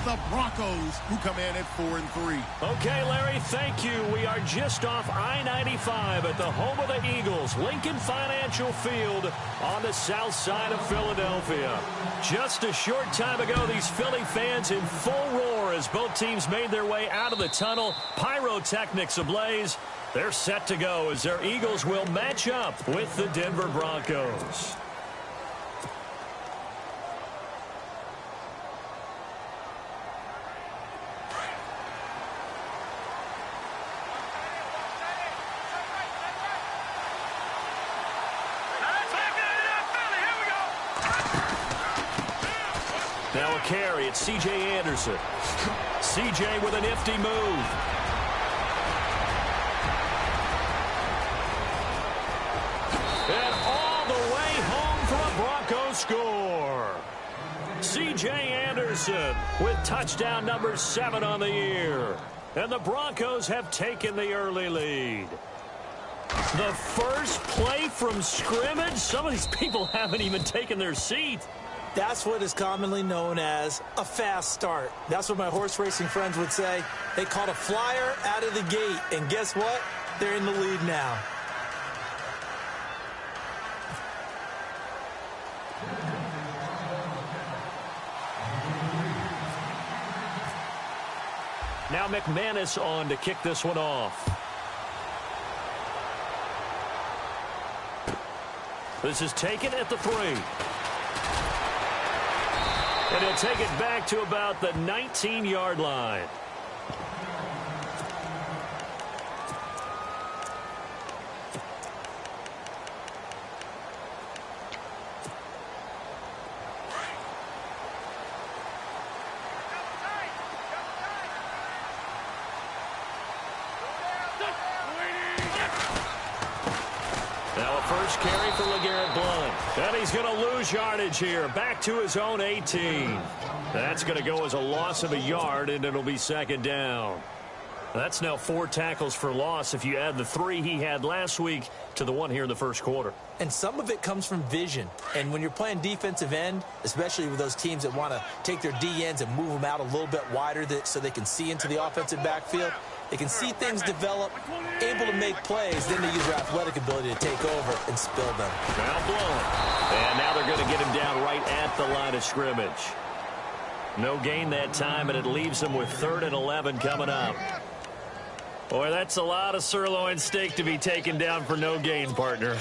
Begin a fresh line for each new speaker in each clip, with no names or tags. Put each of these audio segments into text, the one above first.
the Broncos, who come in at 4-3.
Okay, Larry, thank you. We are just off I-95 at the home of the Eagles, Lincoln Financial Field on the south side of Philadelphia. Just a short time ago, these Philly fans in full roar as both teams made their way out of the tunnel. Pyrotechnics ablaze. They're set to go as their Eagles will match up with the Denver Broncos. Now a carry, it's C.J. Anderson. C.J. with a nifty move. And all the way home for a Broncos score. C.J. Anderson with touchdown number 7 on the year. And the Broncos have taken the early lead. The first play from scrimmage? Some of these people haven't even taken their seat.
That's what is commonly known as a fast start. That's what my horse racing friends would say. They caught a flyer out of the gate, and guess what? They're in the lead now.
Now McManus on to kick this one off. This is taken at the 3. And he'll take it back to about the 19-yard line. Now a first carry for LeGarrette Blount. And he's going to lose yardage here. Back to his own 18. That's going to go as a loss of a yard, and it'll be 2nd down. That's now 4 tackles for loss if you add the 3 he had last week to the 1 here in the first quarter.
And some of it comes from vision. And when you're playing defensive end, especially with those teams that want to take their D ends and move them out a little bit wider so they can see into the offensive backfield, they can see things develop, able to make plays, then they use their athletic ability to take over and spill them.
Now blown. And now they're going to get him down right at the line of scrimmage. No gain that time, and it leaves them with 3rd and 11 coming up. Boy, that's a lot of sirloin steak to be taken down for no gain, partner.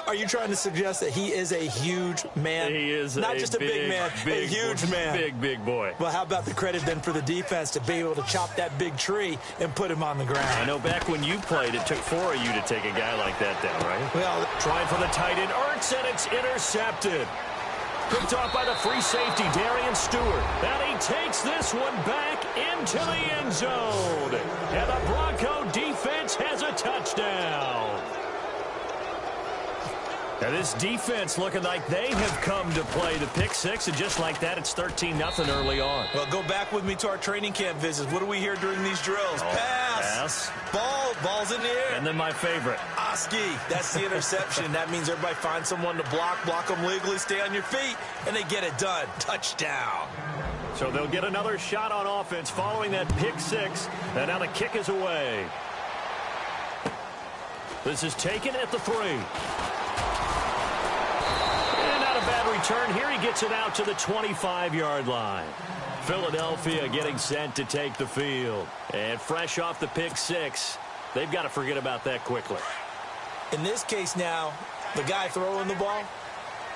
Are you trying to suggest that he is a huge man?
He is
not just a big man, a huge man.
Big boy.
Well, how about the credit then for the defense to be able to chop that big tree and put him on the ground?
I know back when you played, it took 4 of you to take a guy like that down, right?
Well,
trying for the tight end, Ertz, and it's intercepted. Picked off by the free safety, Darian Stewart. And he takes this one back into the end zone. And the Bronco defense has a touchdown. Now this defense looking like they have come to play the pick 6, and just like that, it's 13-0 early on.
Well, go back with me to our training camp visits. What do we hear during these drills? Pass. Ball's in the air.
And then my favorite.
Oski. That's the interception. That means everybody finds someone to block them legally, stay on your feet, and they get it done. Touchdown.
So they'll get another shot on offense following that pick 6, and now the kick is away. This is taken at the 3. Bad return here. He gets it out to the 25-yard line. Philadelphia getting set to take the field. And fresh off the pick 6, they've got to forget about that quickly.
In this case now, the guy throwing the ball,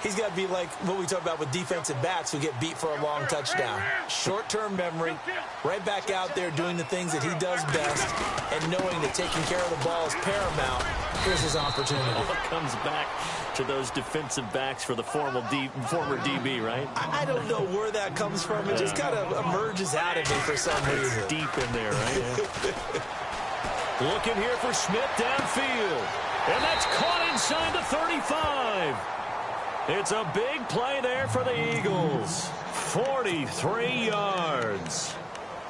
he's got to be like what we talk about with defensive backs who get beat for a long touchdown. Short-term memory, right back out there doing the things that he does best, and knowing that taking care of the ball is paramount. Here's his opportunity.
All comes back to those defensive backs for the former DB, right?
I don't know where that comes from. It just kind of emerges out of me for some reason.
It's deep in there, right? Yeah. Looking here for Smith downfield. And that's caught inside the 35. It's a big play there for the Eagles. 43 yards.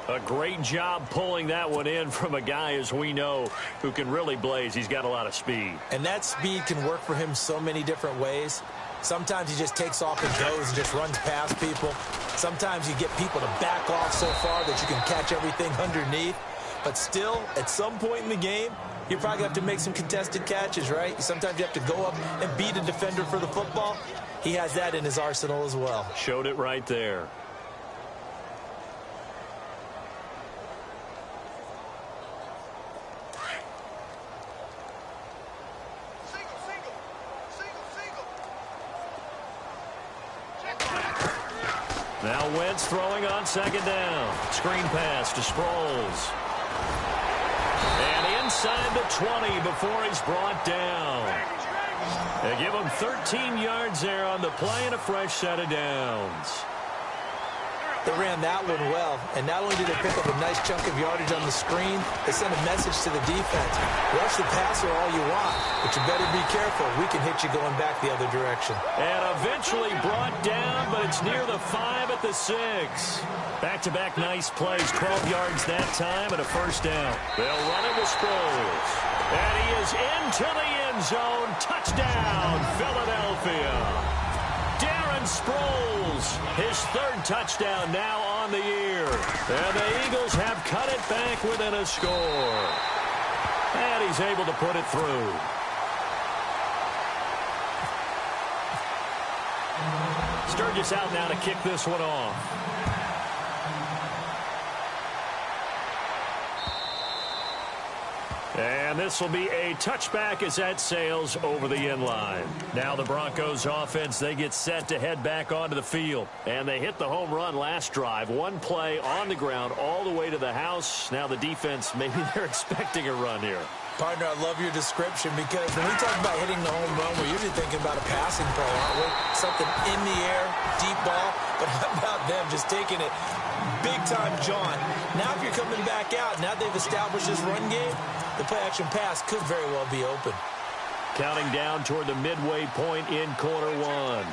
A great job pulling that one in from a guy, as we know, who can really blaze. He's got a lot of speed.
And that speed can work for him so many different ways. Sometimes he just takes off and goes and just runs past people. Sometimes you get people to back off so far that you can catch everything underneath. But still, at some point in the game, you're probably going to have to make some contested catches, right? Sometimes you have to go up and beat a defender for the football. He has that in his arsenal as well.
Showed it right there. Now Wentz throwing on second down. Screen pass to Sproles. And inside the 20 before he's brought down. They give him 13 yards there on the play and a fresh set of downs.
They ran that one well, and not only did they pick up a nice chunk of yardage on the screen, they sent a message to the defense. Rush the passer all you want, but you better be careful. We can hit you going back the other direction.
And eventually brought down, but it's near the 5 at the 6. Back-to-back nice plays, 12 yards that time and a first down. They'll run it with Sproles. And he is into the end zone. Touchdown, Philadelphia. Darren Sproles, his third touchdown now on the year. And the Eagles have cut it back within a score. And he's able to put it through. Sturgis out now to kick this one off. And this will be a touchback as that sails over the end line. Now the Broncos offense, they get set to head back onto the field. And they hit the home run last drive. One play on the ground all the way to the house. Now the defense, maybe they're expecting a run here.
Partner, I love your description because when we talk about hitting the home run, we're usually thinking about a passing play, aren't we? Something in the air, deep ball. But how about them just taking it big-time jaunt? Now if you're coming back out, now they've established this run game, the play-action pass could very well be open.
Counting down toward the midway point in quarter one.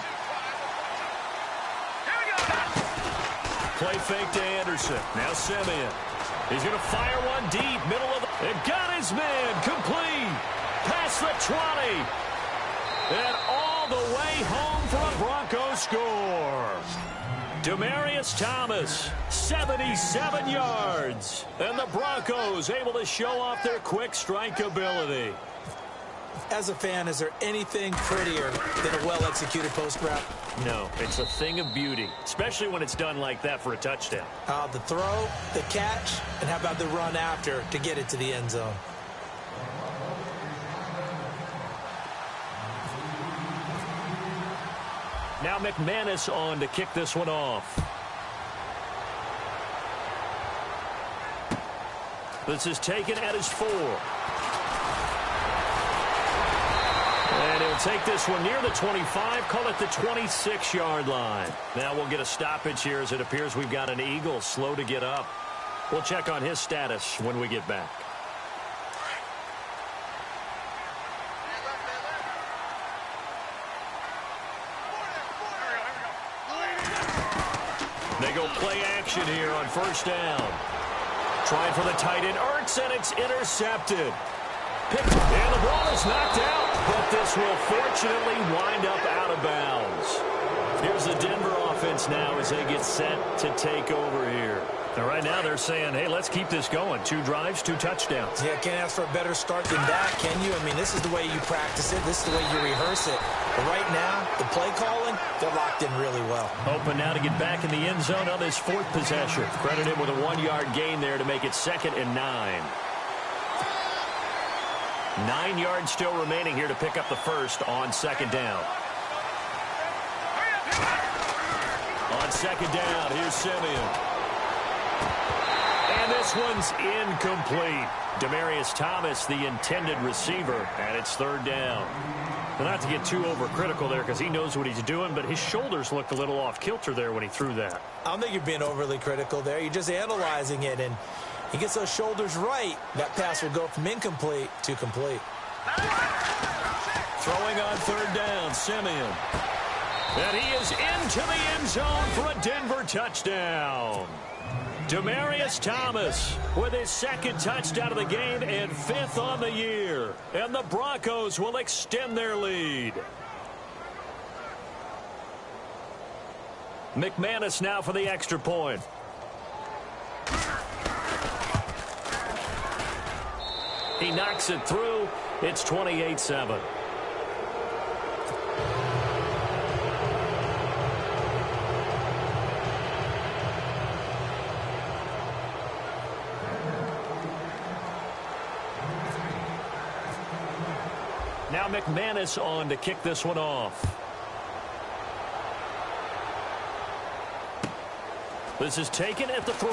Play fake to Anderson. Now Simeon. He's going to fire one deep, middle of the... It got his man, complete. Past the 20. And all the way home for a Broncos score. Demaryius Thomas, 77 yards. And the Broncos able to show off their quick strike ability.
As a fan, is there anything prettier than a well-executed post route?
No, it's a thing of beauty, especially when it's done like that for a touchdown.
The throw, the catch, and how about the run after to get it to the end zone?
Now McManus on to kick this one off. This is taken at his 4. And he'll take this one near the 25, call it the 26-yard line. Now we'll get a stoppage here as it appears we've got an Eagle slow to get up. We'll check on his status when we get back. They go play action here on first down. Trying for the tight end, Ertz, and it's intercepted. And the ball is knocked out, but this will fortunately wind up out of bounds. Here's the Denver offense now as they get set to take over here. And right now they're saying, hey, let's keep this going. 2 drives, 2 touchdowns.
Yeah, can't ask for a better start than that, can you? I mean, this is the way you practice it. This is the way you rehearse it. But right now, the play calling, they're locked in really well.
Open now to get back in the end zone on this 4th possession. Credit him with a 1-yard gain there to make it 2nd and 9. 9 yards still remaining here to pick up the first on 2nd down. On 2nd down, here's Simeon. And this one's incomplete. Demaryius Thomas, the intended receiver, and it's 3rd down. Well, not to get too overcritical there because he knows what he's doing, but his shoulders looked a little off kilter there when he threw that.
I don't think you're being overly critical there. You're just analyzing it, and he gets those shoulders right. That pass will go from incomplete to complete.
Throwing on 3rd down, Simeon. And he is into the end zone for a Denver touchdown. Demaryius Thomas with his 2nd touchdown of the game and 5th on the year. And the Broncos will extend their lead. McManus now for the extra point. He knocks it through. It's 28-7. Now McManus on to kick this one off. This is taken at the 3.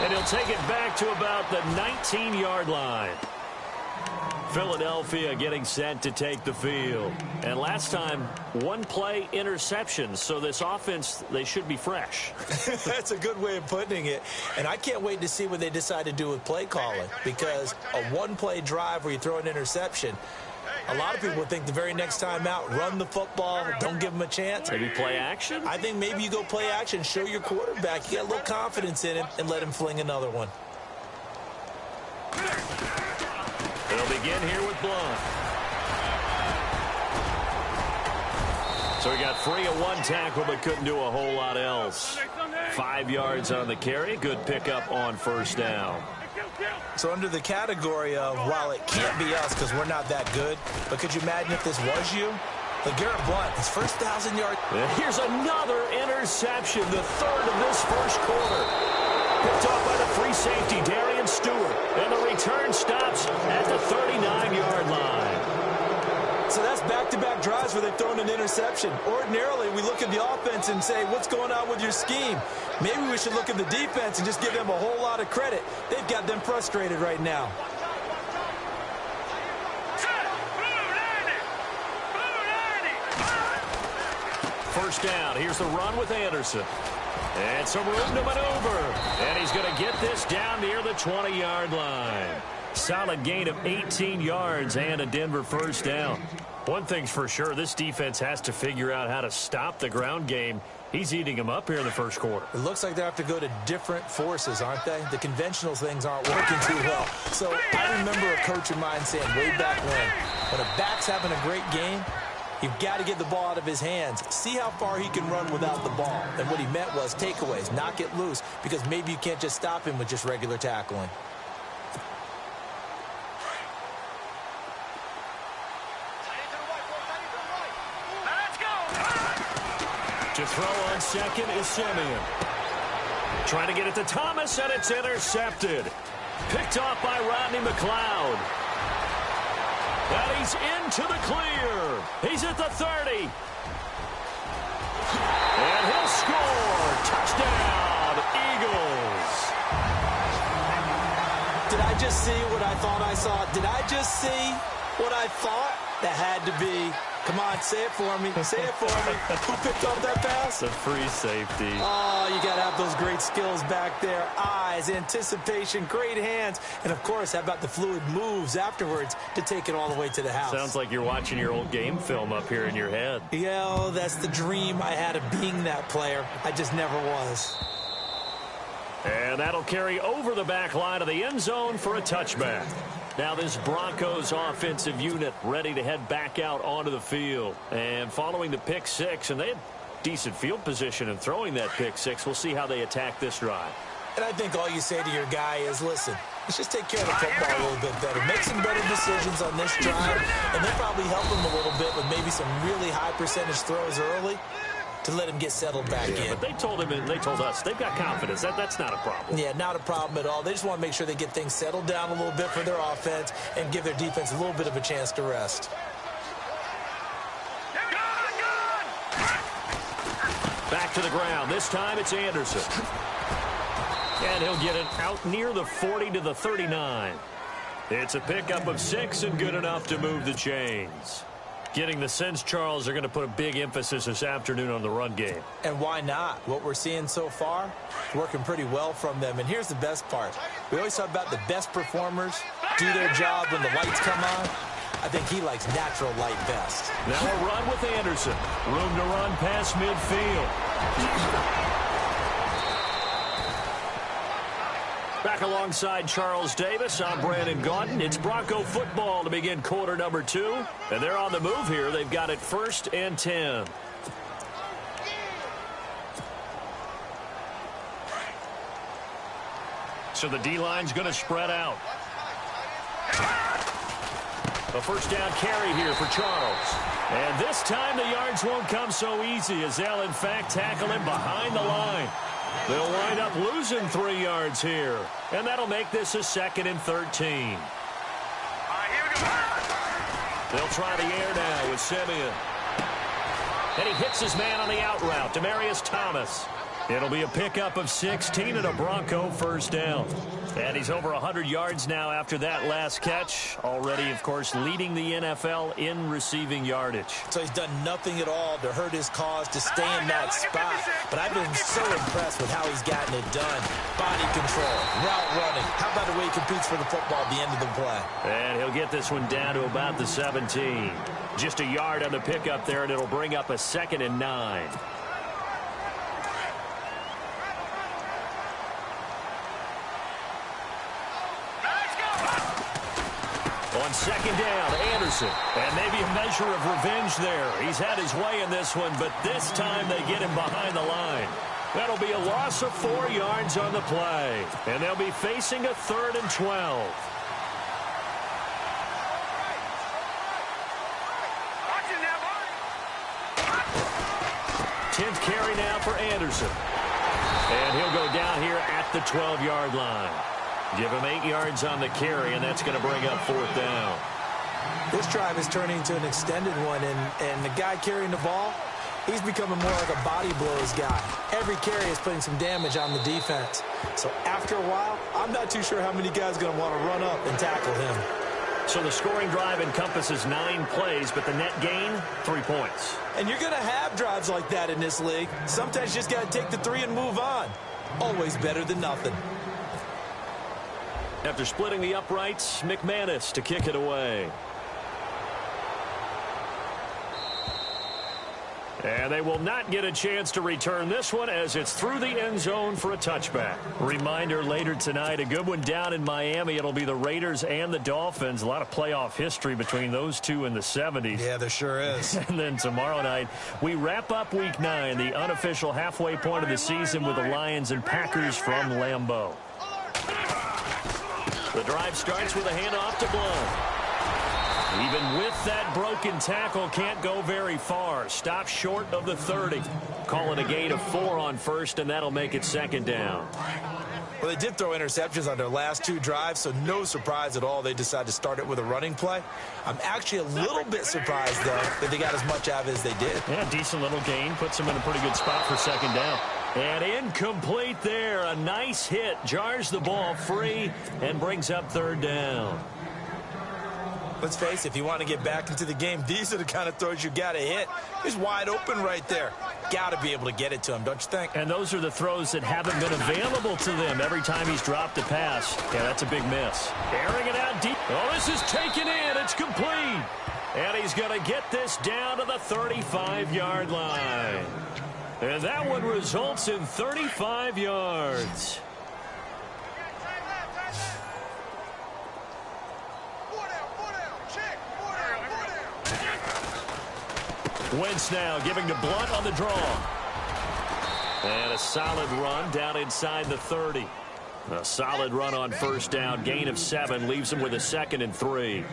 And he'll take it back to about the 19-yard line. Philadelphia getting set to take the field. And last time, one-play interception. So this offense, they should be fresh.
That's a good way of putting it. And I can't wait to see what they decide to do with play calling. Because a one-play drive where you throw an interception, a lot of people think the very next time out, run the football, don't give them a chance.
Maybe play action?
I think maybe you go play action, show your quarterback, you get a little confidence in him, and let him fling another one.
They'll begin here with Blunt. So he got free of one tackle, but couldn't do a whole lot else. 5 yards on the carry. Good pickup on first down.
So under the category of, while it can't be us because we're not that good, but could you imagine if this was you? LeGarrette Blunt, his first 1,000 yards.
Here's another interception, the third of this first quarter. Picked off by the free safety, Darian Stewart. And the return stops at the 39-yard line.
So that's back-to-back drives where they've thrown an interception. Ordinarily, we look at the offense and say, what's going on with your scheme? Maybe we should look at the defense and just give them a whole lot of credit. They've got them frustrated right now.
First down. Here's the run with Anderson. And some room to maneuver. And he's going to get this down near the 20-yard line. Solid gain of 18 yards and a Denver first down. One thing's for sure, this defense has to figure out how to stop the ground game. He's eating them up here in the first quarter.
It looks like they have to go to different forces, aren't they? The conventional things aren't working too well. So I remember a coach of mine saying way back when a back's having a great game, you've got to get the ball out of his hands. See how far he can run without the ball. And what he meant was takeaways, knock it loose, because maybe you can't just stop him with just regular tackling.
To throw on second is Simeon. Trying to get it to Thomas, and it's intercepted. Picked off by Rodney McLeod. And he's into the clear. He's at the 30. And he'll score. Touchdown, Eagles.
Did I just see what I thought I saw? Did I just see what I thought? That had to be. Come on, say it for me. Say it for me. Who picked up that pass?
The free safety.
Oh, you got to have those great skills back there. Eyes, anticipation, great hands. And, of course, how about the fluid moves afterwards to take it all the way to the house?
Sounds like you're watching your old game film up here in your head.
Yeah, oh, that's the dream I had of being that player. I just never was.
And that'll carry over the back line of the end zone for a touchback. Now this Broncos offensive unit ready to head back out onto the field. And following the pick six, and they had decent field position in throwing that pick six. We'll see how they attack this drive.
And I think all you say to your guy is, listen, let's just take care of the football a little bit better. Make some better decisions on this drive. And they'll probably help him a little bit with maybe some really high percentage throws early to let him get settled back in.
But they told him and they told us they've got confidence. That's not a problem.
Yeah, not a problem at all. They just want to make sure they get things settled down a little bit for their offense and give their defense a little bit of a chance to rest.
Back to the ground. This time it's Anderson. And he'll get it out near the 40 to the 39. It's a pickup of 6 and good enough to move the chains. Getting the sense, Charles, they're going to put a big emphasis this afternoon on the run game.
And why not? What we're seeing so far, working pretty well from them. And here's the best part. We always talk about the best performers do their job when the lights come on. I think he likes natural light best.
Now a run with Anderson. Room to run past midfield. Back alongside Charles Davis, I'm Brandon Gaudin. It's Bronco football to begin quarter number 2. And they're on the move here. They've got it 1st and 10. So the D-line's going to spread out. A first down carry here for Charles. And this time the yards won't come so easy as they'll, in fact, tackle him behind the line. They'll wind up losing 3 yards here. And that'll make this a 2nd and 13. They'll try the air now with Simeon. And he hits his man on the out route, Demaryius Thomas. It'll be a pickup of 16 and a Bronco first down. And he's over 100 yards now after that last catch. Already, of course, leading the NFL in receiving yardage.
So he's done nothing at all to hurt his cause to stay in that spot. But I've been so impressed with how he's gotten it done. Body control, route running. How about the way he competes for the football at the end of the play?
And he'll get this one down to about the 17. Just a yard on the pickup there, and it'll bring up a 2nd and 9. On 2nd down, Anderson. And maybe a measure of revenge there. He's had his way in this one, but this time they get him behind the line. That'll be a loss of 4 yards on the play. And they'll be facing a 3rd and 12. Tenth carry now for Anderson. And he'll go down here at the 12-yard line. Give him 8 yards on the carry, and that's going to bring up 4th down.
This drive is turning into an extended one, and the guy carrying the ball, he's becoming more like a body blows guy. Every carry is putting some damage on the defense. So after a while, I'm not too sure how many guys are going to want to run up and tackle him.
So the scoring drive encompasses 9 plays, but the net gain, 3 points.
And you're going to have drives like that in this league. Sometimes you just got to take the 3 and move on. Always better than nothing.
After splitting the uprights, McManus to kick it away. And they will not get a chance to return this one as it's through the end zone for a touchback. Reminder later tonight, a good one down in Miami. It'll be the Raiders and the Dolphins. A lot of playoff history between those two in the 70s.
Yeah, there sure is.
And then tomorrow night, we wrap up Week 9, the unofficial halfway point of the season with the Lions and Packers from Lambeau. The drive starts with a handoff to Blount. Even with that broken tackle, can't go very far. Stop short of the 30. Call it a gain of 4 on first, and that'll make it 2nd down.
Well, they did throw interceptions on their last 2 drives, so no surprise at all they decided to start it with a running play. I'm actually a little bit surprised, though, that they got as much out of it as they did.
Yeah, decent little gain. Puts them in a pretty good spot for 2nd down. And incomplete there. A nice hit. Jars the ball free and brings up 3rd down.
Let's face it, if you want to get back into the game, these are the kind of throws you got to hit. He's wide open right there. Got to be able to get it to him, don't you think?
And those are the throws that haven't been available to them every time he's dropped a pass. Yeah, that's a big miss. Airing it out deep. Oh, this is taken in. It's complete. And he's going to get this down to the 35-yard line. And that one results in 35 yards. Wentz now giving to Blount on the draw. And a solid run down inside the 30. A solid run on first down. Gain of 7 leaves him with a 2nd and 3.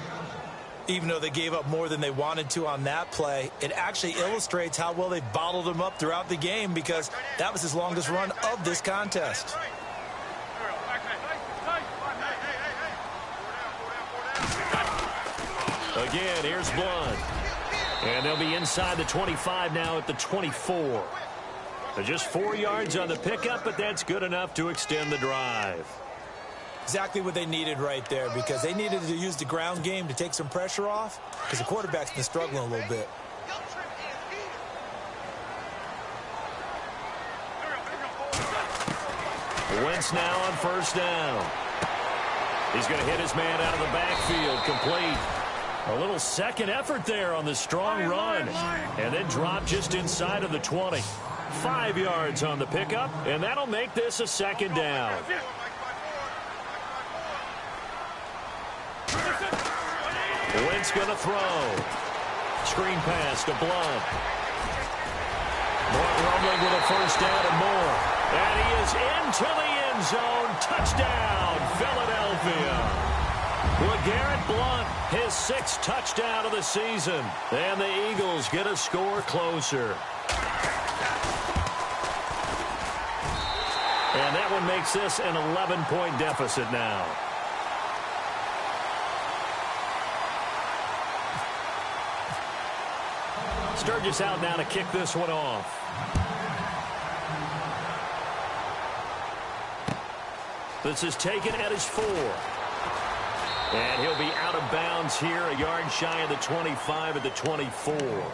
Even though they gave up more than they wanted to on that play, it actually illustrates how well they bottled him up throughout the game because that was his longest run of this contest.
Again, here's Blount. And they'll be inside the 25 now at the 24. Just 4 yards on the pickup, but that's good enough to extend the drive.
Exactly what they needed right there because they needed to use the ground game to take some pressure off because the quarterback's been struggling a little bit.
Wentz now on first down. He's going to hit his man out of the backfield, complete. A little second effort there on the strong run. And then drop just inside of the 20. 5 yards on the pickup, and that'll make this a 2nd down. Wentz going to throw. Screen pass to Blount. Blount rumbling with a first down and more. And he is into the end end zone. Touchdown, Philadelphia. LeGarrette Blount, his 6th touchdown of the season. And the Eagles get a score closer. And that one makes this an 11-point deficit now. Sturgis out now to kick this one off. This is taken at his 4. And he'll be out of bounds here, a yard shy of the 25 at the 24.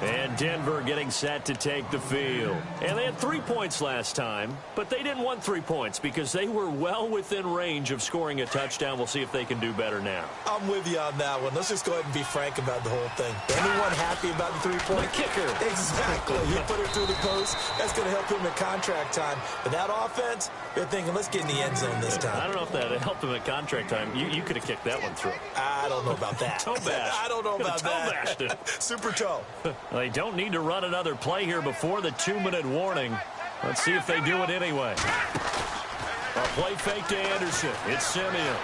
And Denver getting set to take the field. And they had 3 points last time, but they didn't want 3 points because they were well within range of scoring a touchdown. We'll see if they can do better now.
I'm with you on that one. Let's just go ahead and be frank about the whole thing. Anyone happy about the 3-point?
The kicker.
Exactly. He put it through the post. That's going to help him in contract time. But that offense, they're thinking, let's get in the end zone this time.
I don't know if that helped him at contract time. You could have kicked that one through.
I don't know about that.
Toe bash.
I don't know about that.
Toe bashed it.
Super toe.
They don't need to run another play here before the 2-minute warning. Let's see if they do it anyway. A play fake to Anderson. It's Simeon.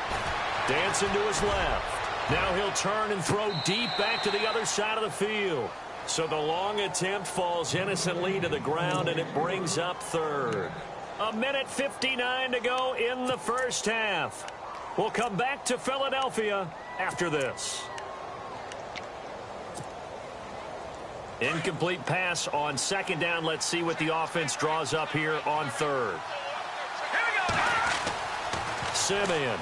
Dancing to his left. Now he'll turn and throw deep back to the other side of the field. So the long attempt falls innocently to the ground, and it brings up 3rd. 1:59 to go in the first half. We'll come back to Philadelphia after this. Incomplete pass on 2nd down. Let's see what the offense draws up here on 3rd. Simeon.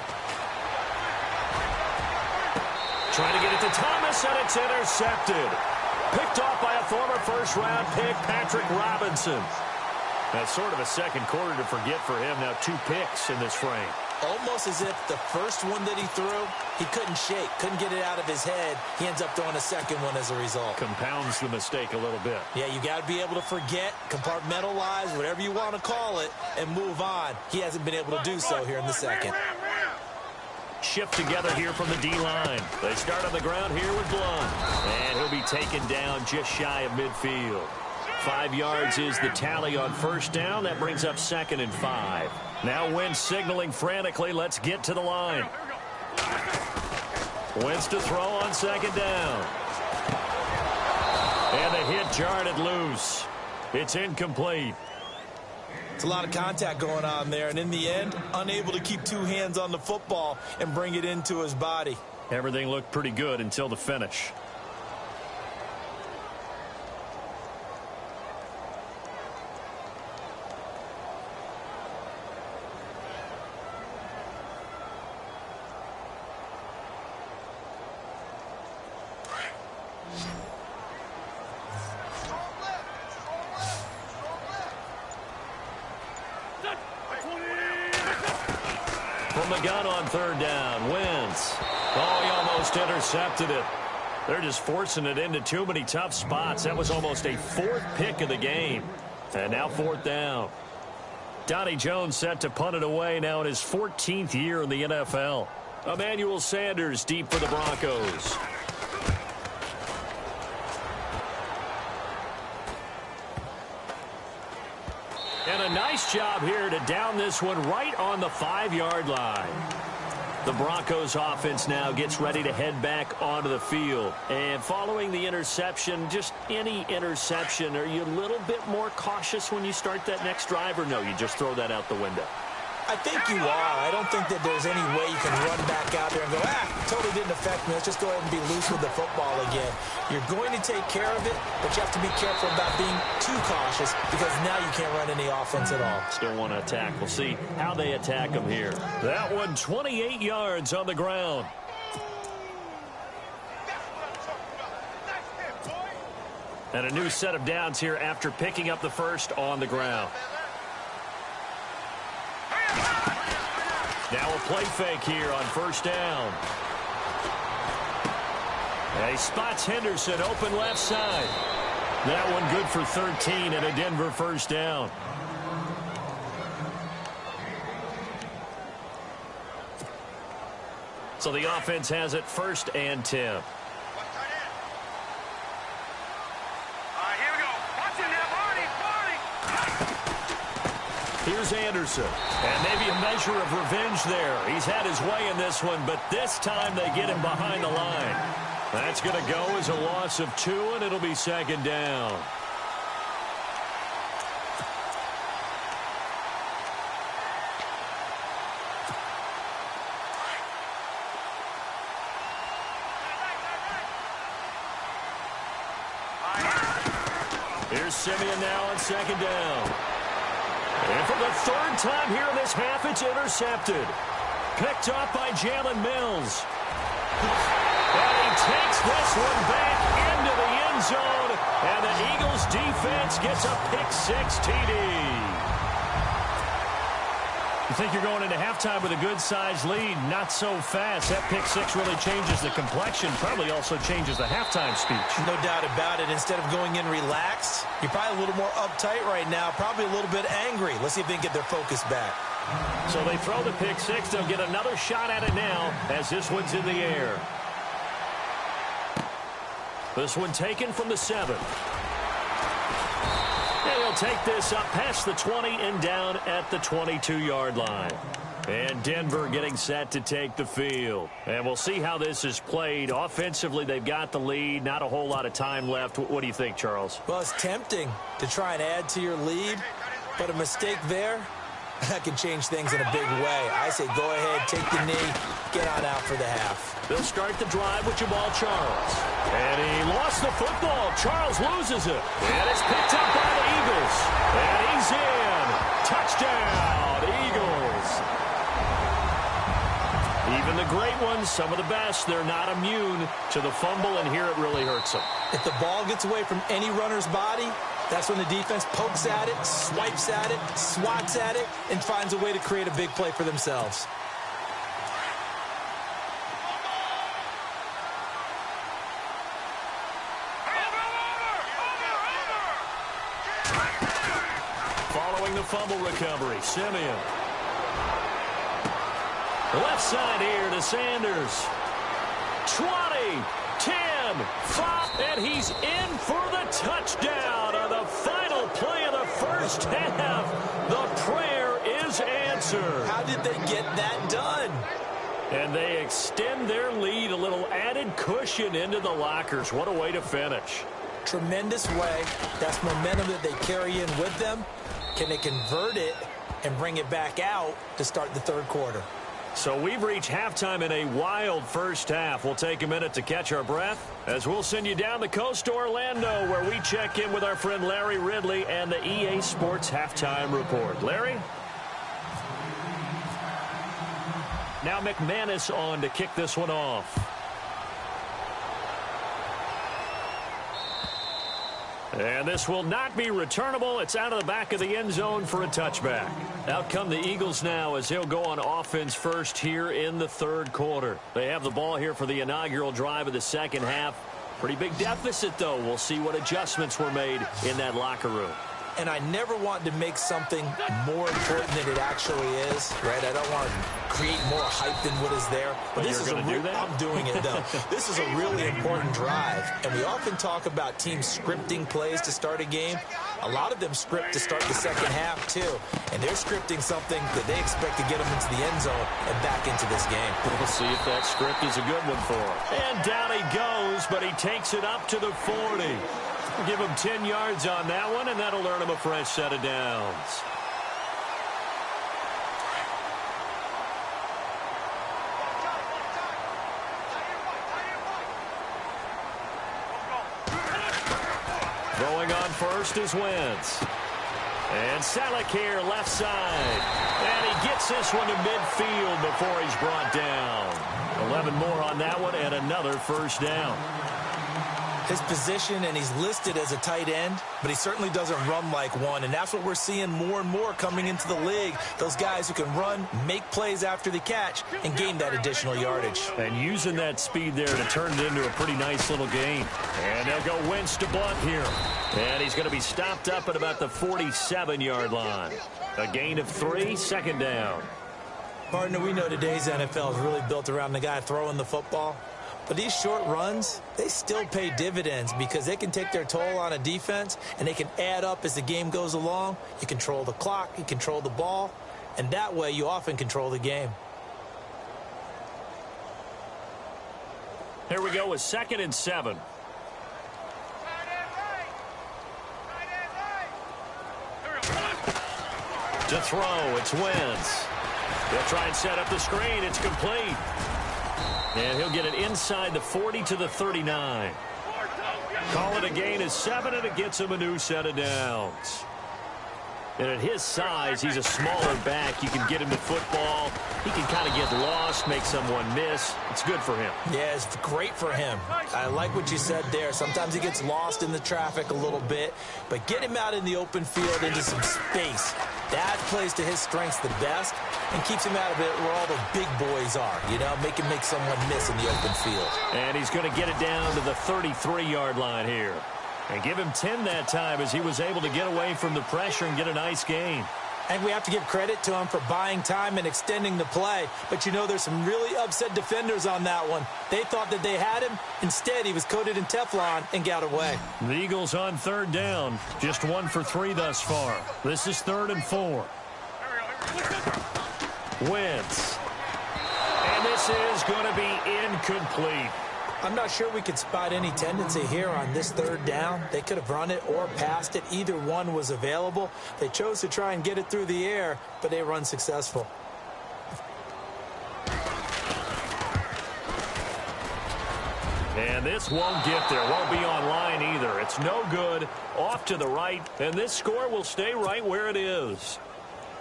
Trying to get it to Thomas, and it's intercepted. Picked off by a former first-round pick, Patrick Robinson. That's sort of a second quarter to forget for him. Now 2 picks in this frame.
Almost as if the first one that he threw, he couldn't shake, couldn't get it out of his head. He ends up throwing a second one as a result.
Compounds the mistake a little bit.
Yeah, you got to be able to forget, compartmentalize, whatever you want to call it, and move on. He hasn't been able to do so here in the second.
Shift together here from the D-line. They start on the ground here with Blount. And he'll be taken down just shy of midfield. 5 yards is the tally on first down. That brings up 2nd and 5. Now Wentz signaling frantically, let's get to the line. Wentz to throw on 2nd down. And the hit jarred it loose. It's incomplete.
It's a lot of contact going on there, and in the end, unable to keep 2 hands on the football and bring it into his body.
Everything looked pretty good until the finish. From the gun on 3rd down, Wentz. Oh, he almost intercepted it. They're just forcing it into too many tough spots. That was almost a 4th pick of the game. And now 4th down. Donnie Jones set to punt it away now in his 14th year in the NFL. Emmanuel Sanders deep for the Broncos. And a nice job here to down this one right on the 5-yard line. The Broncos offense now gets ready to head back onto the field. And following the interception, just any interception, are you a little bit more cautious when you start that next drive, or no, you just throw that out the window?
I think you are. I don't think that there's any way you can run back out there and go, totally didn't affect me. Let's just go ahead and be loose with the football again. You're going to take care of it, but you have to be careful about being too cautious because now you can't run any offense at all.
Still want to attack. We'll see how they attack them here. That one 28 yards on the ground. And a new set of downs here after picking up the first on the ground. Now a play fake here on 1st down. And he spots Henderson open left side. That one good for 13 and a Denver 1st down. So the offense has it 1st and 10. Here's Here's Anderson. And maybe a measure of revenge there. He's had his way in this one, but this time they get him behind the line. That's going to go as a loss of 2, and it'll be second down. Here's Simeon now on second down. And for the third time here in this half, it's intercepted. Picked up by Jalen Mills. And he takes this one back into the end zone. And the Eagles defense gets a pick-6 TD. You think you're going into halftime with a good-sized lead, not so fast. That pick-6 really changes the complexion, probably also changes the halftime speech.
No doubt about it. Instead of going in relaxed, you're probably a little more uptight right now, probably a little bit angry. Let's see if they can get their focus back.
So they throw the pick-6. They'll get another shot at it now as this one's in the air. This one taken from the 7. And he'll take this up past the 20 and down at the 22-yard line. And Denver getting set to take the field. And we'll see how this is played. Offensively, they've got the lead. Not a whole lot of time left. What do you think, Charles?
Well, it's tempting to try and add to your lead, but a mistake there, that can change things in a big way. I say go ahead, take the knee, get on out for the half.
They'll start the drive with Jamal Charles. And he lost the football. Charles loses it. And it's picked up by the Eagles. And he's in. Touchdown, Eagles. Even the great ones, some of the best, they're not immune to the fumble, and here it really hurts them.
If the ball gets away from any runner's body, that's when the defense pokes at it, swipes at it, swats at it, and finds a way to create a big play for themselves.
Following the fumble recovery, Simeon. Left side here to Sanders. 20, 10, 5, and he's in for the touchdown on the final play of the first half. The prayer is answered.
How did they get that done?
And they extend their lead, a little added cushion into the lockers. What a way to finish.
Tremendous way. That's momentum that they carry in with them. Can they convert it and bring it back out to start the third quarter?
So we've reached halftime in a wild first half. We'll take a minute to catch our breath as we'll send you down the coast to Orlando, where we check in with our friend Larry Ridley and the EA Sports Halftime Report. Larry? Now McManus on to kick this one off. And this will not be returnable. It's out of the back of the end zone for a touchback. Out come the Eagles now as they'll go on offense first here in the third quarter. They have the ball here for the inaugural drive of the second half. Pretty big deficit, though. We'll see what adjustments were made in that locker room.
And I never want to make something more important than it actually is, right? I don't want to create more hype than what is there.
But this is
I'm doing it, though. This is a really important drive. And we often talk about teams scripting plays to start a game. A lot of them script to start the second half, too. And they're scripting something that they expect to get them into the end zone and back into this game.
We'll see if that script is a good one for him. And down he goes, but he takes it up to the 40. Give him 10 yards on that one, and that'll earn him a fresh set of downs. Throwing on first is Wentz. And Salek here, left side. And he gets this one to midfield before he's brought down. 11 more on that one, and another first down.
His position, and he's listed as a tight end, but he certainly doesn't run like one, and that's what we're seeing more and more coming into the league. Those guys who can run, make plays after the catch, and gain that additional yardage.
And using that speed there to turn it into a pretty nice little gain. And they'll go Wentz to Blunt here. And he's going to be stopped up at about the 47-yard line. A gain of 3, second down.
Partner, we know today's NFL is really built around the guy throwing the football. But these short runs, they still pay dividends because they can take their toll on a defense, and they can add up as the game goes along. You control the clock, you control the ball, and that way you often control the game.
Here we go with 2nd and 7. To throw, it's Wentz. He'll try and set up the screen. It's complete. And he'll get it inside the 40 to the 39. Call it a gain of 7, and it gets him a new set of downs. And at his size, he's a smaller back. You can get him the football. He can kind of get lost, make someone miss. It's good for him.
Yeah, it's great for him. I like what you said there. Sometimes he gets lost in the traffic a little bit, but get him out in the open field into some space. That plays to his strengths the best and keeps him out of it where all the big boys are, you know, make him make someone miss in the open field.
And he's going to get it down to the 33-yard line here. And give him 10 that time as he was able to get away from the pressure and get a nice gain.
And we have to give credit to him for buying time and extending the play. But, you know, there's some really upset defenders on that one. They thought that they had him. Instead, he was coated in Teflon and got away.
The Eagles on 3rd down. Just 1 for 3 thus far. This is 3rd and 4. Wentz. And this is going to be incomplete.
I'm not sure we could spot any tendency here on this 3rd down. They could have run it or passed it. Either one was available. They chose to try and get it through the air, but they were unsuccessful.
And this won't get there. Won't be on line either. It's no good. Off to the right. And this score will stay right where it is.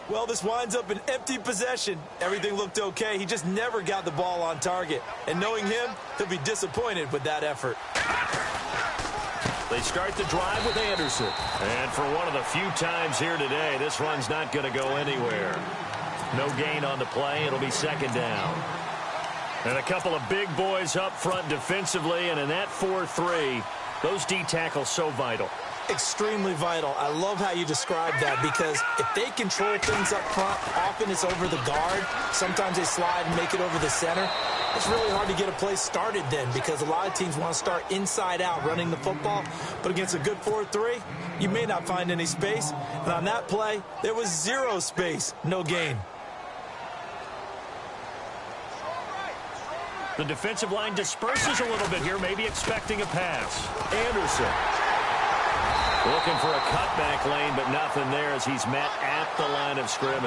Well, this winds up an empty possession. Everything looked okay. He just never got the ball on target. And knowing him, he'll be disappointed with that effort.
They start the drive with Anderson. And for one of the few times here today, this run's not going to go anywhere. No gain on the play. It'll be 2nd down. And a couple of big boys up front defensively. And in that 4-3, those D tackles so vital.
Extremely vital. I love how you describe that because if they control things up front, often it's over the guard. Sometimes they slide and make it over the center. It's really hard to get a play started then because a lot of teams want to start inside out running the football. But against a good 4-3, you may not find any space. And on that play, there was 0 space, no gain.
The defensive line disperses a little bit here, maybe expecting a pass. Anderson. Looking for a cutback lane, but nothing there as he's met at the line of scrimmage.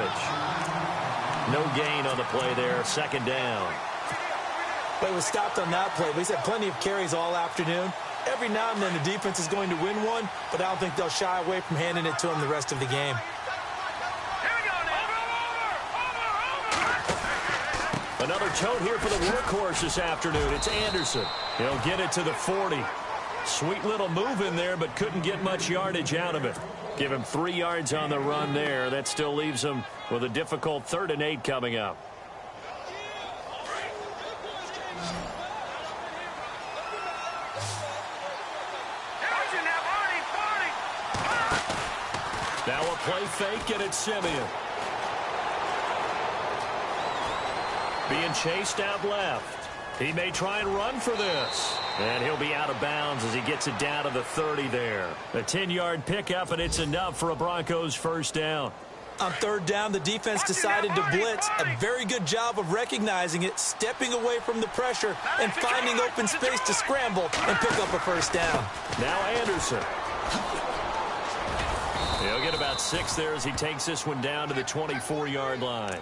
No gain on the play there. 2nd down.
Play was stopped on that play, but he's had plenty of carries all afternoon. Every now and then the defense is going to win one, but I don't think they'll shy away from handing it to him the rest of the game.
Another tote here for the workhorse this afternoon. It's Anderson. He'll get it to the 40. Sweet little move in there, but couldn't get much yardage out of it. Give him 3 yards on the run there. That still leaves him with a difficult 3rd and 8 coming up. Now a play fake, and it's Simeon. Being chased out left. He may try and run for this. And he'll be out of bounds as he gets it down to the 30 there. A 10-yard pickup, and it's enough for a Broncos 1st down.
On 3rd down, the defense decided to blitz. A very good job of recognizing it, stepping away from the pressure, and finding open space to scramble and pick up a 1st down.
Now Anderson. He'll get about 6 there as he takes this one down to the 24-yard line.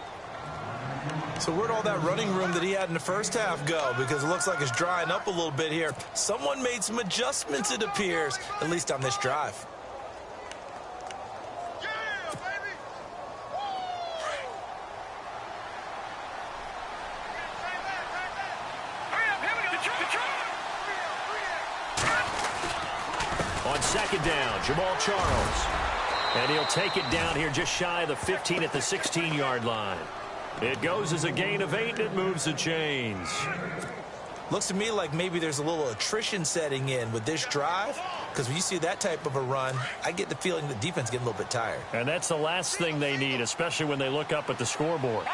So where'd all that running room that he had in the first half go? Because it looks like it's drying up a little bit here. Someone made some adjustments, it appears, at least on this drive.
On 2nd down, Jamal Charles. And he'll take it down here just shy of the 15 at the 16-yard line. It goes as a gain of 8, and it moves the chains.
Looks to me like maybe there's a little attrition setting in with this drive, because when you see that type of a run, I get the feeling the defense getting a little bit tired.
And that's the last thing they need, especially when they look up at the scoreboard.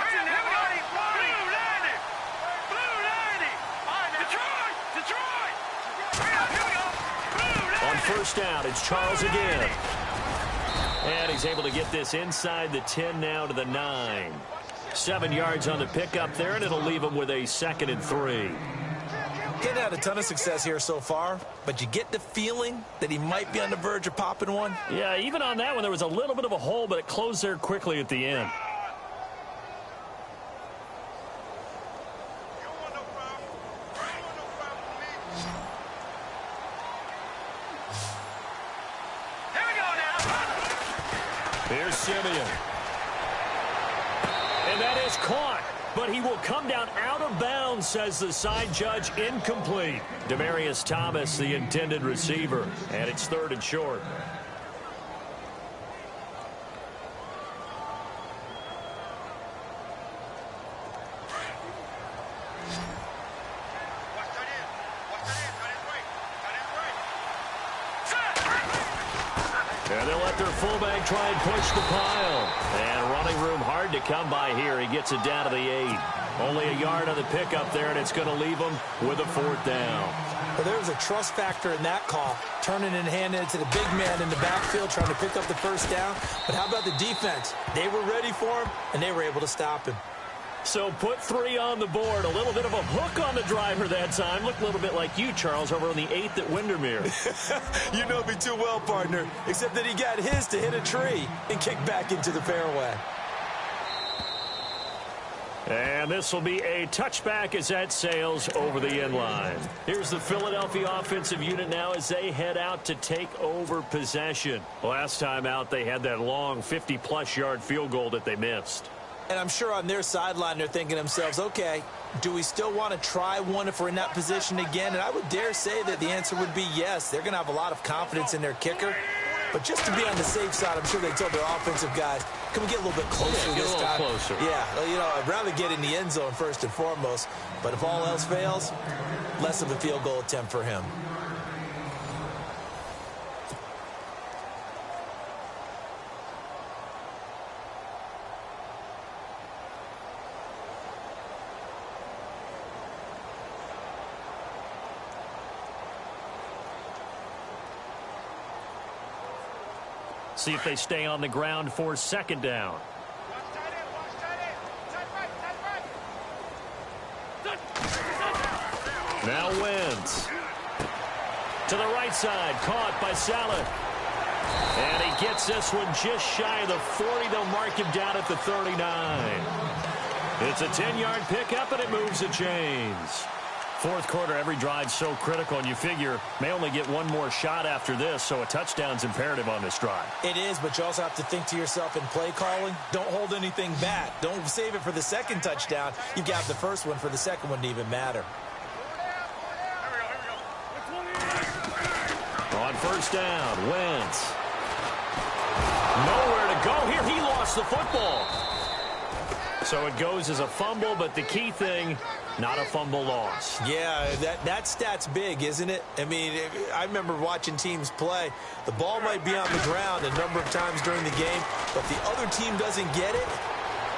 first down. It's Charles again. And he's able to get this inside the 10 now to the 9. 7 yards on the pickup there, and it'll leave him with a 2nd and 3.
He's had a ton of success here so far, but you get the feeling that he might be on the verge of popping one.
Yeah, even on that one, there was a little bit of a hole, but it closed there quickly at the end. Here's Simeon. And that is caught. But he will come down out of bounds, says the side judge. Incomplete. Demaryius Thomas, the intended receiver. And it's 3rd and short. And they'll let their fullback try and push the pile. And running room hard to come by here. He gets it down to the 8. Only a yard on the pickup there, and it's going to leave him with a 4th down.
Well, there's a trust factor in that call. Turning and handing it to the big man in the backfield, trying to pick up the first down. But how about the defense? They were ready for him, and they were able to stop him.
So put 3 on the board. A little bit of a hook on the driver that time. Looked a little bit like you, Charles, over on the 8th at Windermere.
You know me too well, partner, except that he got his to hit a tree and kick back into the fairway.
And this will be a touchback as that sails over the end line. Here's the Philadelphia offensive unit now as they head out to take over possession. Last time out, they had that long 50-plus yard field goal that they missed.
And I'm sure on their sideline they're thinking to themselves, okay, do we still want to try one if we're in that position again? And I would dare say that the answer would be yes. They're going to have a lot of confidence in their kicker. But just to be on the safe side, I'm sure they told their offensive guys, can we get a little bit closer this time?
Closer.
Yeah, you know, I'd rather get in the end zone first and foremost. But if all else fails, less of a field goal attempt for him.
See if they stay on the ground for 2nd down. Now Wentz. To the right side, caught by Saleh. And he gets this one just shy of the 40. They'll mark him down at the 39. It's a 10-yard pickup, and it moves the chains. 4th quarter, every drive's so critical, and you figure may only get one more shot after this, so a touchdown's imperative on this drive.
It is, but you also have to think to yourself in play calling, don't hold anything back. Don't save it for the 2nd touchdown. You got the first one for the 2nd one to even matter.
On 1st down, Wentz. Nowhere to go here. He lost the football. So it goes as a fumble, but the key thing, not a fumble loss.
Yeah, that stat's big, isn't it? I mean, I remember watching teams play. The ball might be on the ground a number of times during the game, but the other team doesn't get it.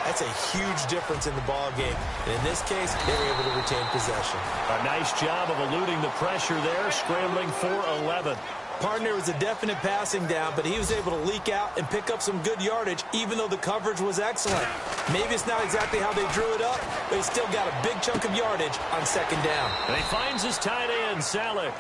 That's a huge difference in the ball game. And in this case, they were able to retain possession.
A nice job of eluding the pressure there, scrambling for 11.
Partner was a definite passing down, but he was able to leak out and pick up some good yardage, even though the coverage was excellent. Maybe it's not exactly how they drew it up, but he still got a big chunk of yardage on 2nd down.
And he finds his tight end, Saleh.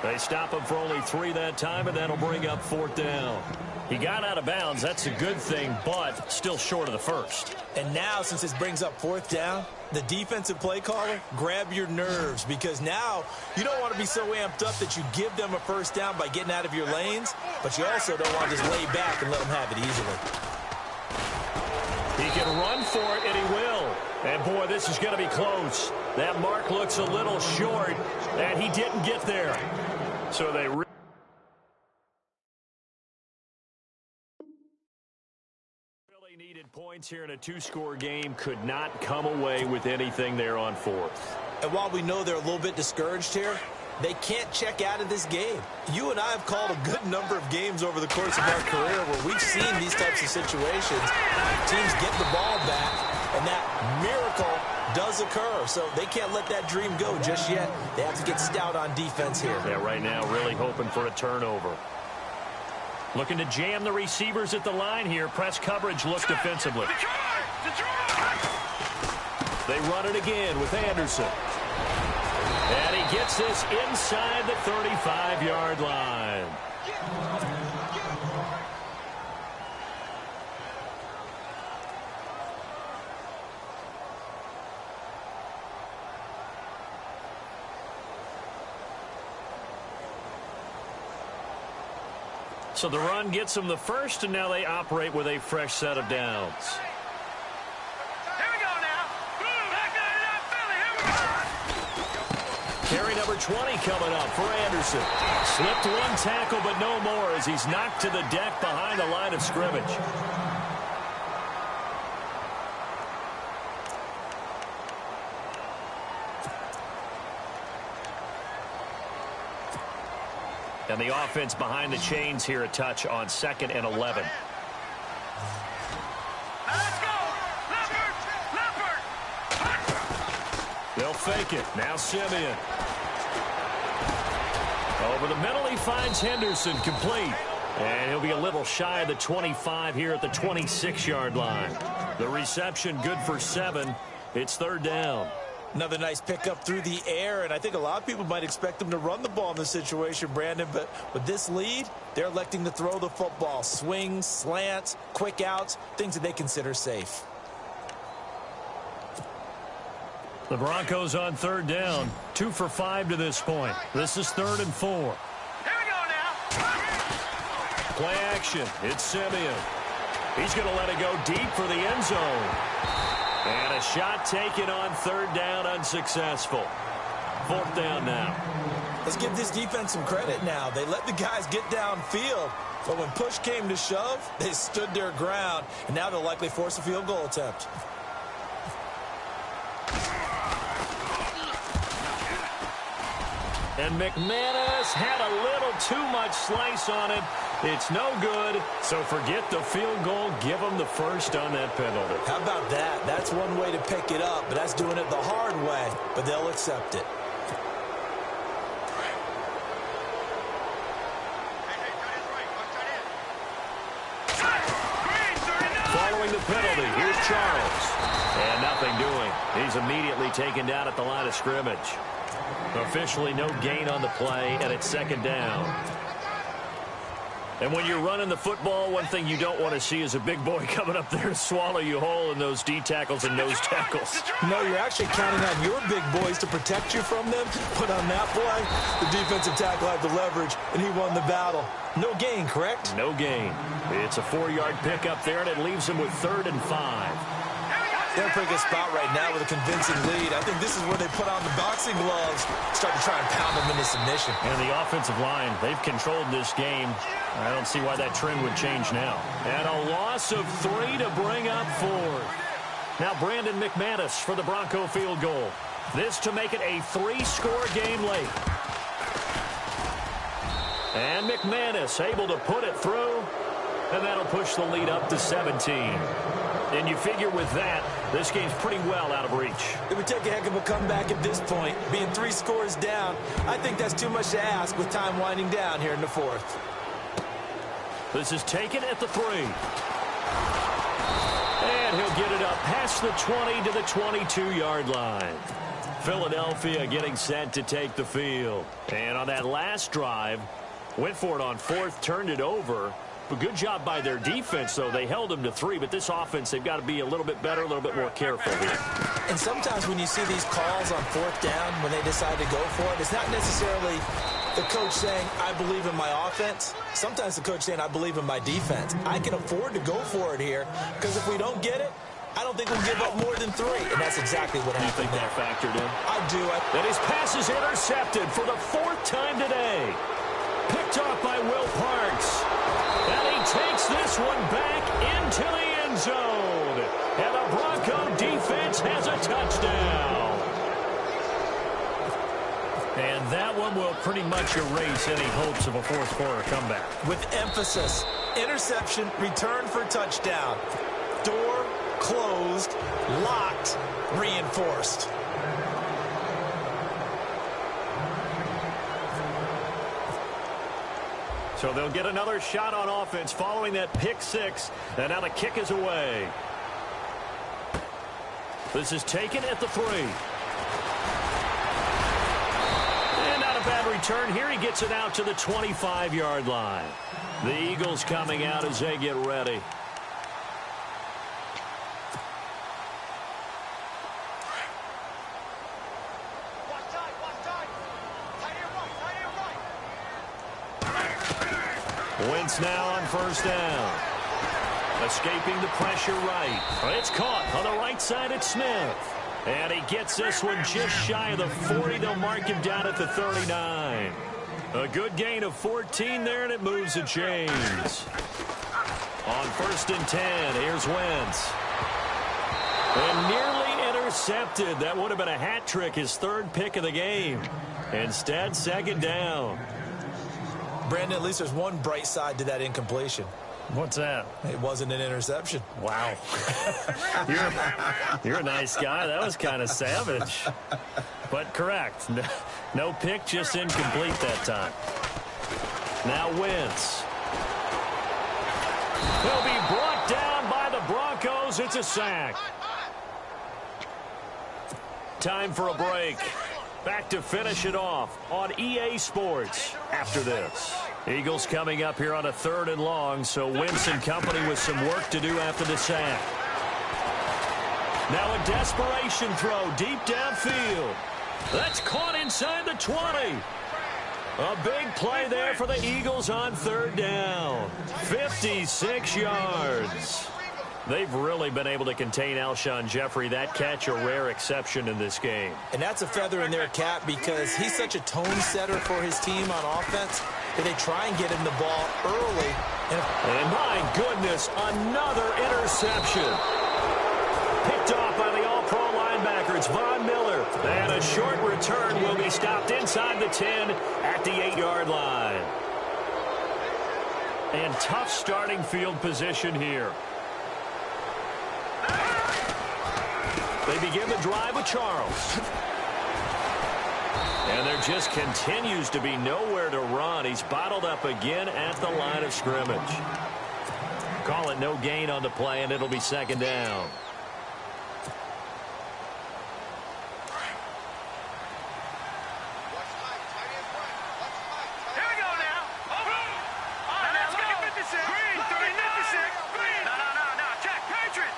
They stop him for only 3 that time, and that'll bring up 4th down. He got out of bounds. That's a good thing, but still short of the first.
And now, since this brings up 4th down, the defensive play caller, grab your nerves, because now you don't want to be so amped up that you give them a first down by getting out of your lanes, but you also don't want to just lay back and let them have it easily.
He can run for it, and he will. And, boy, this is going to be close. That mark looks a little short, and he didn't get there. So they really needed points here in a 2-score game. Could not come away with anything there on 4th.
And while we know they're a little bit discouraged here, they can't check out of this game. You and I have called a good number of games over the course of our career where we've seen these types of situations. Teams get the ball back, and that miracle does occur. So they can't let that dream go just yet. They have to get stout on defense here.
Yeah, right now really hoping for a turnover. Looking to jam the receivers at the line here. Press coverage looks defensively. They run it again with Anderson. And he gets this inside the 35-yard line. So the run gets them the first, and now they operate with a fresh set of downs.
Here we go now.
Carry number 20 coming up for Anderson. Slipped one tackle, but no more as he's knocked to the deck behind the line of scrimmage. And the offense behind the chains here, a touch on 2nd and 11.
Let's go. Leopard.
They'll fake it. Now Simeon. Over the middle, he finds Henderson complete. And he'll be a little shy of the 25 here at the 26-yard line. The reception good for 7. It's 3rd down.
Another nice pickup through the air, and I think a lot of people might expect them to run the ball in this situation, Brandon, but with this lead, they're electing to throw the football. Swings, slants, quick outs, things that they consider safe.
The Broncos on 3rd down. 2 for 5 to this point. This is 3rd and 4.
Here we go now.
Play action. It's Simeon. He's going to let it go deep for the end zone. And a shot taken on 3rd down, unsuccessful. 4th down now.
Let's give this defense some credit now. They let the guys get downfield, but when push came to shove, they stood their ground, and now they'll likely force a field goal attempt.
And McManus had a little too much slice on it. It's no good, so forget the field goal. Give them the first on that penalty.
How about that? That's one way to pick it up, but that's doing it the hard way, but they'll accept it.
Following the penalty, here's Charles. And nothing doing. He's immediately taken down at the line of scrimmage. Officially no gain on the play, and it's 2nd down. And when you're running the football, one thing you don't want to see is a big boy coming up there to swallow you whole in those D tackles and nose tackles.
No, you're actually counting on your big boys to protect you from them. But on that play, the defensive tackle had the leverage, and he won the battle. No gain, correct?
No gain. It's a 4-yard pickup there, and it leaves him with 3rd and 5.
They're in a pretty good spot right now with a convincing lead. I think this is where they put on the boxing gloves, start to try and pound them into submission.
And the offensive line, they've controlled this game. I don't see why that trend would change now. And a loss of 3 to bring up 4th. Now Brandon McManus for the Bronco field goal. This to make it a 3-score game late. And McManus able to put it through, and that'll push the lead up to 17. And you figure with that, this game's pretty well out of reach.
It would take a heck of a comeback at this point. Being 3 scores down, I think that's too much to ask with time winding down here in the 4th.
This is taken at the 3. And he'll get it up past the 20 to the 22-yard line. Philadelphia getting set to take the field. And on that last drive, went for it on 4th, turned it over. But good job by their defense, though. They held them to 3, but this offense, they've got to be a little bit better, a little bit more careful here.
And sometimes when you see these calls on 4th down, when they decide to go for it, it's not necessarily the coach saying, I believe in my offense. Sometimes the coach saying, I believe in my defense. I can afford to go for it here, because if we don't get it, I don't think we'll give up more than 3. And that's exactly what happened there.
You think that factored in?
I do.
And his pass is intercepted for the 4th time today. Picked off by Will Parks. And he takes this one back into the end zone. And the Bronco defense has a touchdown. And that one will pretty much erase any hopes of a 4th quarter comeback.
With emphasis, interception, return for touchdown. Door closed, locked, reinforced.
So they'll get another shot on offense following that pick six. And now the kick is away. This is taken at the 3. And not a bad return here. He gets it out to the 25-yard line. The Eagles coming out as they get ready. Wentz now on first down. Escaping the pressure right. It's caught on the right side at Smith. And he gets this one just shy of the 40. They'll mark him down at the 39. A good gain of 14 there, and it moves the chains. On first and 10, here's Wentz. And nearly intercepted. That would have been a hat trick, his 3rd pick of the game. Instead, second down.
Brandon, at least there's one bright side to that incompletion.
What's that?
It wasn't an interception.
Wow. You're a nice guy. That was kind of savage. But correct. No pick, just incomplete that time. Now Wentz. He'll be brought down by the Broncos. It's a sack. Time for a break. Back to finish it off on EA Sports after this. Eagles coming up here on a 3rd and long, so Wentz and company with some work to do after the sack. Now a desperation throw deep downfield. That's caught inside the 20. A big play there for the Eagles on 3rd down. 56 yards. They've really been able to contain Alshon Jeffrey. That catch a rare exception in this game.
And that's a feather in their cap because he's such a tone setter for his team on offense that they try and get him the ball early.
And my goodness, another interception. Picked off by the all-pro linebacker. It's Von Miller. And a short return will be stopped inside the 10 at the 8-yard line. And tough starting field position here. They begin the drive with Charles. And there just continues to be nowhere to run. He's bottled up again at the line of scrimmage. Call it no gain on the play, and it'll be second down.
Here we go now. Over. All right, let's go. 56. Green, 56. Green. No. Check. Patriot.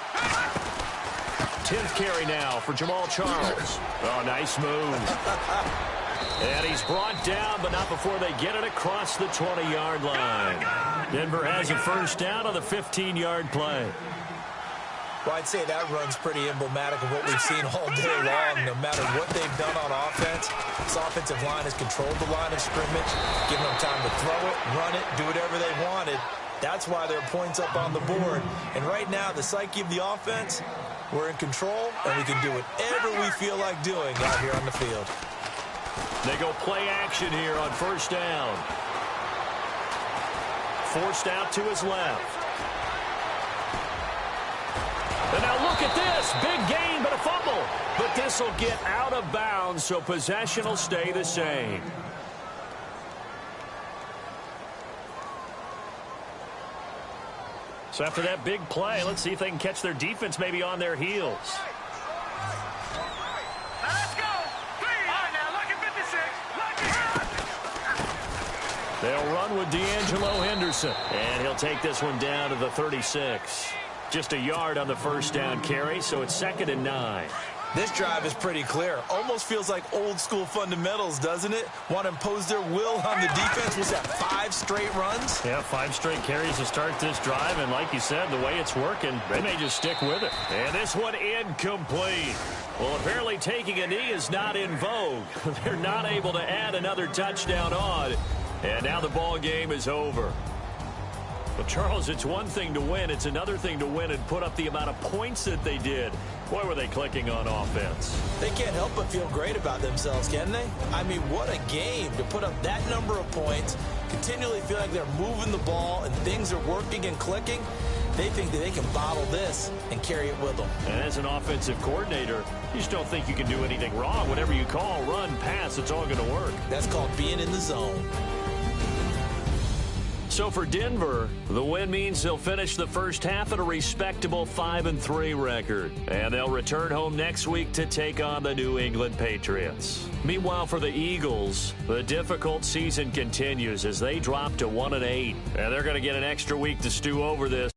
10th carry now for Jamal Charles. Oh, nice move. And he's brought down, but not before they get it across the 20-yard line. Denver has a first down on the 15-yard play.
Well, I'd say that run's pretty emblematic of what we've seen all day long. No matter what they've done on offense, this offensive line has controlled the line of scrimmage, given them time to throw it, run it, do whatever they wanted. That's why there are points up on the board. And right now, the psyche of the offense, we're in control, and we can do whatever we feel like doing out here on the field.
They go play action here on first down. Forced out to his left. And now look at this. Big gain, but a fumble. But this will get out of bounds, so possession will stay the same. So after that big play, let's see if they can catch their defense maybe on their heels.
Now let's go. All right, now look at 56.
They'll run with D'Angelo Henderson. And he'll take this one down to the 36. Just a yard on the first down carry, so it's 2nd and 9.
This drive is pretty clear. Almost feels like old school fundamentals, doesn't it? Want to impose their will on the defense. Was that 5 straight runs?
Yeah, 5 straight carries to start this drive, and like you said, the way it's working, they may just stick with it. And this one incomplete. Well, apparently taking a knee is not in vogue. They're not able to add another touchdown on, and now the ball game is over. But, Charles, it's one thing to win. It's another thing to win and put up the amount of points that they did. Boy, were they clicking on offense.
They can't help but feel great about themselves, can they? I mean, what a game to put up that number of points, continually feel like they're moving the ball and things are working and clicking. They think that they can bottle this and carry it with them.
And as an offensive coordinator, you just don't think you can do anything wrong. Whatever you call, run, pass, it's all going to work.
That's called being in the zone.
So for Denver, the win means they'll finish the first half at a respectable 5-3 record. And they'll return home next week to take on the New England Patriots. Meanwhile, for the Eagles, the difficult season continues as they drop to 1-8. And they're going to get an extra week to stew over this.